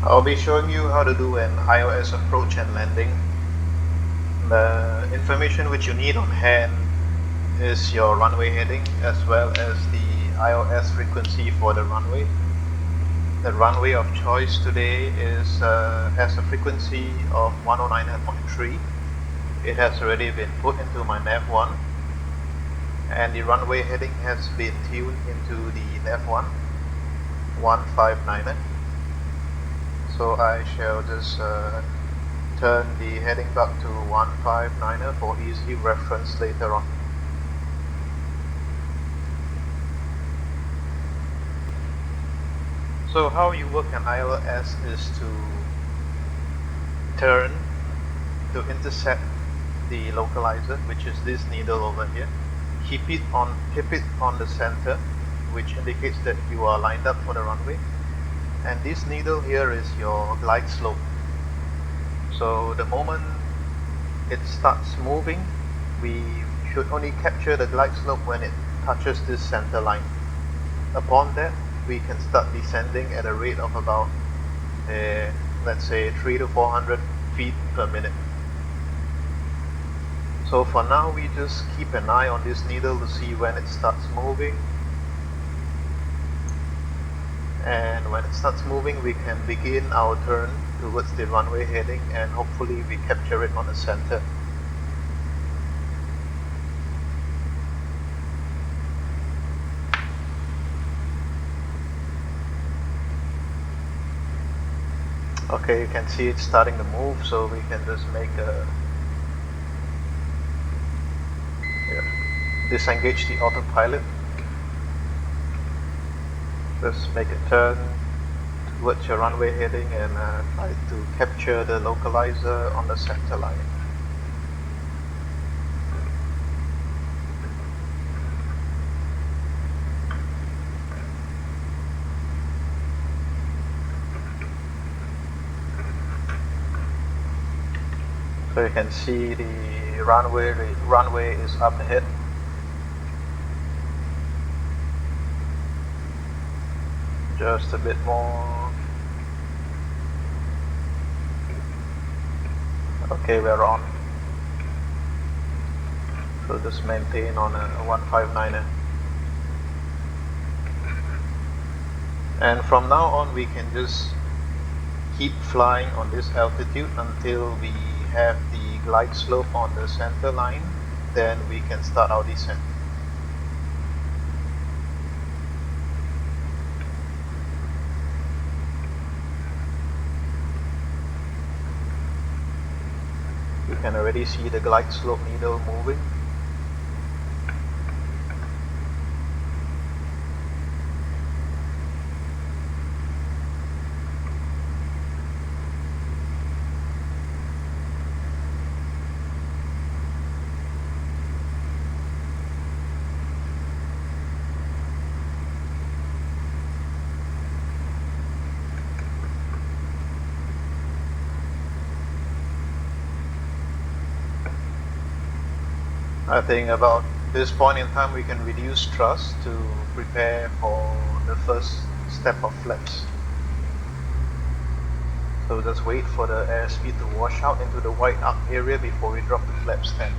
I'll be showing you how to do an ILS approach and landing. The information which you need on hand is your runway heading as well as the ILS frequency for the runway. The runway of choice today has a frequency of 109.3. It has already been put into my nav1, and the runway heading has been tuned into the nav1 159. So I shall just turn the heading back to 159 for easy reference later on. So how you work an ILS is to turn to intercept the localizer, which is this needle over here. Keep it on the center, which indicates that you are lined up for the runway. And this needle here is your glide slope. So the moment it starts moving, we should only capture the glide slope when it touches this center line. Upon that, we can start descending at a rate of about let's say 300 to 400 feet per minute. So for now, we just keep an eye on this needle to see when it starts moving, and when it starts moving we can begin our turn towards the runway heading, and hopefully we capture it on the center. Okay, you can see it's starting to move, so we can just make a disengage the autopilot. Just make a turn towards your runway heading and try to capture the localizer on the center line. So you can see the runway is up ahead. Just a bit more. Okay, we're on. So just maintain on a 159. And from now on we can just keep flying on this altitude until we have the glide slope on the center line. Then we can start our descent. You can already see the glide slope needle moving. I think about this point in time we can reduce thrust to prepare for the first step of flaps. So just wait for the airspeed to wash out into the white arc area before we drop the flaps 10.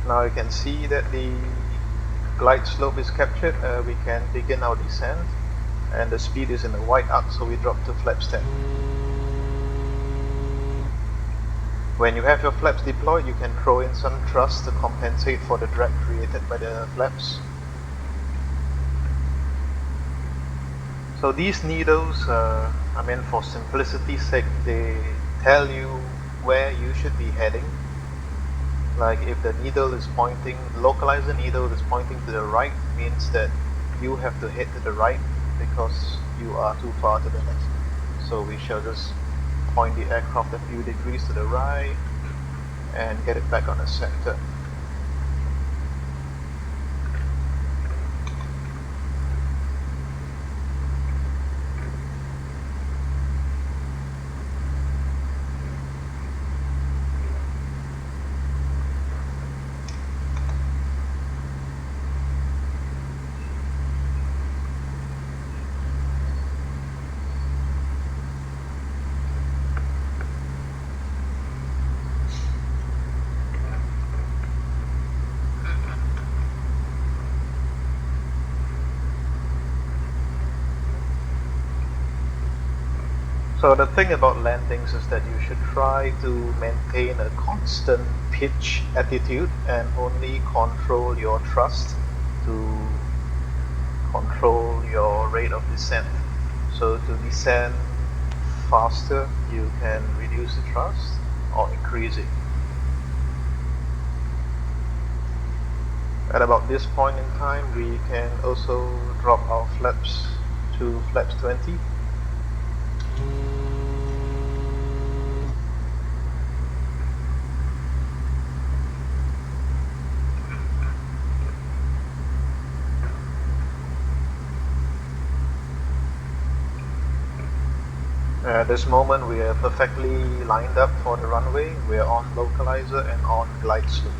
Now you can see that the glide slope is captured. We can begin our descent, and the speed is in the white arc, so we drop to flaps 10. When you have your flaps deployed, you can throw in some thrust to compensate for the drag created by the flaps. So these needles, for simplicity's sake, they tell you where you should be heading. Like if the needle is pointing, localizer needle is pointing to the right, means that you have to head to the right because you are too far to the left. So we shall just point the aircraft a few degrees to the right and get it back on the center. So the thing about landings is that you should try to maintain a constant pitch attitude and only control your thrust to control your rate of descent. So to descend faster, you can reduce the thrust or increase it. At about this point in time, we can also drop our flaps to flaps 20. At this moment, we are perfectly lined up for the runway. We are on localizer and on glide slope.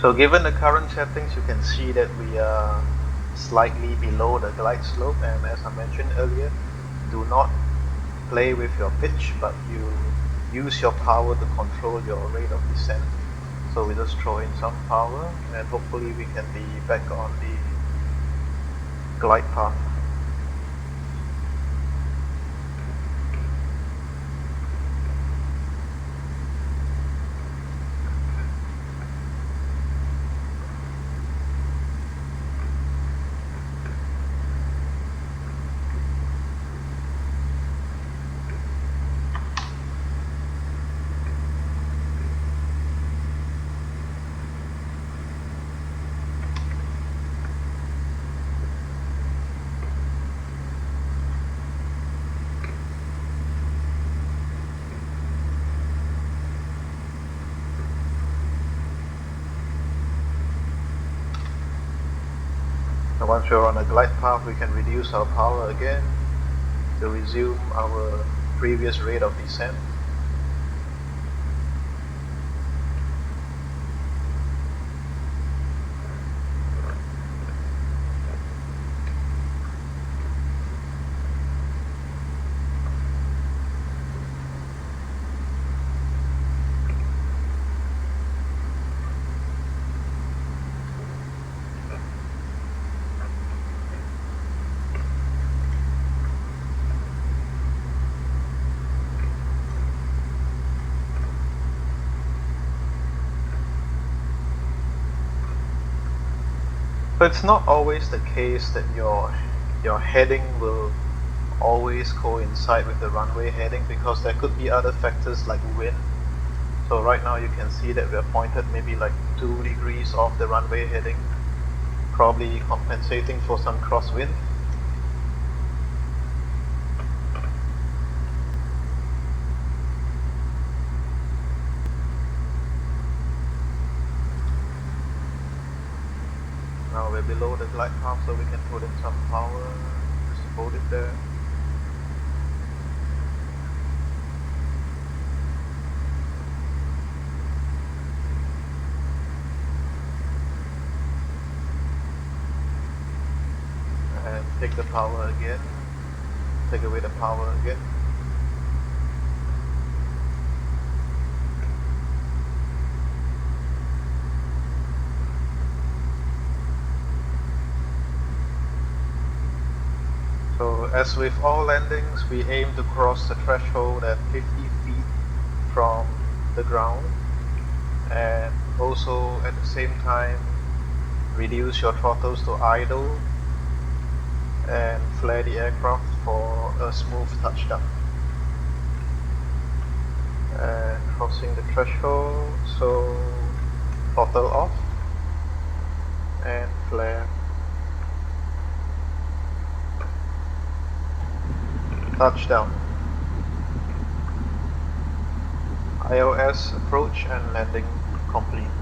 So given the current settings, you can see that we are slightly below the glide slope, and as I mentioned earlier, do not play with your pitch, but you use your power to control your rate of descent. So we just throw in some power and hopefully we can be back on the glide path. And once we're on a glide path, we can reduce our power again to resume our previous rate of descent. So it's not always the case that your heading will always coincide with the runway heading, because there could be other factors like wind. So right now you can see that we are pointed maybe like 2 degrees off the runway heading, probably compensating for some crosswind. Now we're below the glide path, so we can put in some power, just hold it there. And take the power again, take away the power again. So as with all landings, we aim to cross the threshold at 50 feet from the ground, and also at the same time reduce your throttles to idle and flare the aircraft for a smooth touchdown. And crossing the threshold, so Throttle off and flare. Touchdown. ILS approach and landing complete.